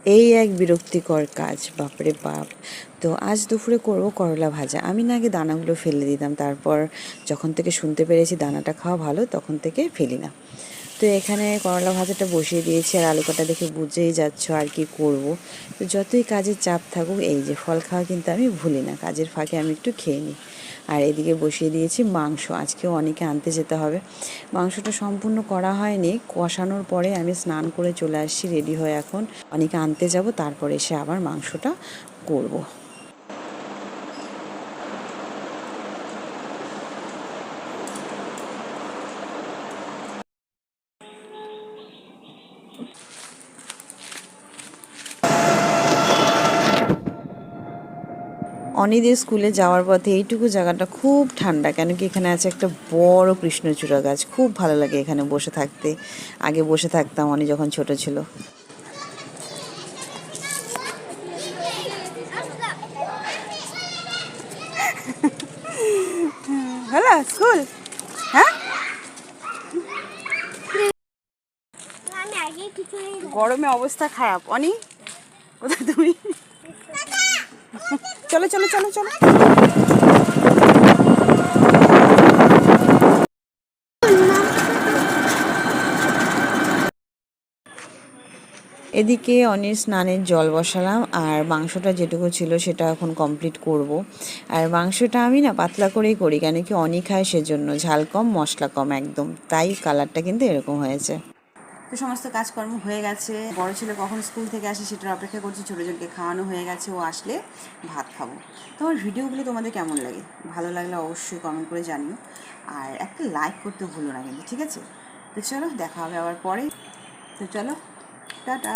এই এক বিরক্তিকর কাজ, বাপরে বাপ। তো আজ দুপুরে করব করলা ভাজা। আমি না আগে দানাগুলো ফেলে দিতাম, তারপর যখন থেকে শুনতে পেরেছি দানাটা খাওয়া ভালো তখন থেকে ফেলি না। তো এখানে করলা ভাজাটা বসিয়ে দিয়েছি, আর আলু কাটা দেখে বুঝেই যাচ্ছ আর কি করব। তো যতই কাজের চাপ থাকুক, এই যে ফল খাওয়া কিন্তু আমি ভুলি না, কাজের ফাঁকে আমি একটু খেয়ে নিই। আর এদিকে বসিয়ে দিয়েছি মাংস, আজকেও অনেকে আনতে যেতে হবে। মাংসটা সম্পূর্ণ করা হয়নি, কষানোর পরে আমি স্নান করে চলে আসছি রেডি হয়ে, এখন অনেকে আনতে যাব, তারপরে এসে আবার মাংসটা করব। অনিদের স্কুলে যাওয়ার পথে এইটুকু জায়গাটা খুব ঠান্ডা, কেন কি এখানে আছে একটা বড় কৃষ্ণচূড়া গাছ, খুব ভালো লাগে এখানে বসে থাকতে। আগে বসে থাকতাম অনি যখন ছোট ছিল। হ্যালো স্কুল, হ্যাঁ গরমে অবস্থা খারাপ। অনি কোথায় তুমি? চলো চলো চলো চলো। এদিকে অনির স্নানের জল বসালাম, আর মাংসটা যেটুকু ছিল সেটা এখন কমপ্লিট করব। আর মাংসটা আমি না পাতলা করেই করি, কেন কি অনি খায় সেজন্য, ঝাল কম মশলা কম একদম, তাই কালারটা কিন্তু এরকম হয়েছে। তো সমস্ত কাজকর্ম হয়ে গেছে, বড় ছেলে কখন স্কুল থেকে আসে সেটার অপেক্ষা করছি, ছোটো জনকে খাওয়ানো হয়ে গেছে, ও আসলে ভাত খাবো। তো আমার ভিডিওগুলো তোমাদের কেমন লাগে, ভালো লাগলে অবশ্যই কমেন্ট করে জানিও, আর একটা লাইক করতে ভুলো না কিন্তু, ঠিক আছে? তো চলো দেখা হবে আবার পরে। তো চলো, টাটা।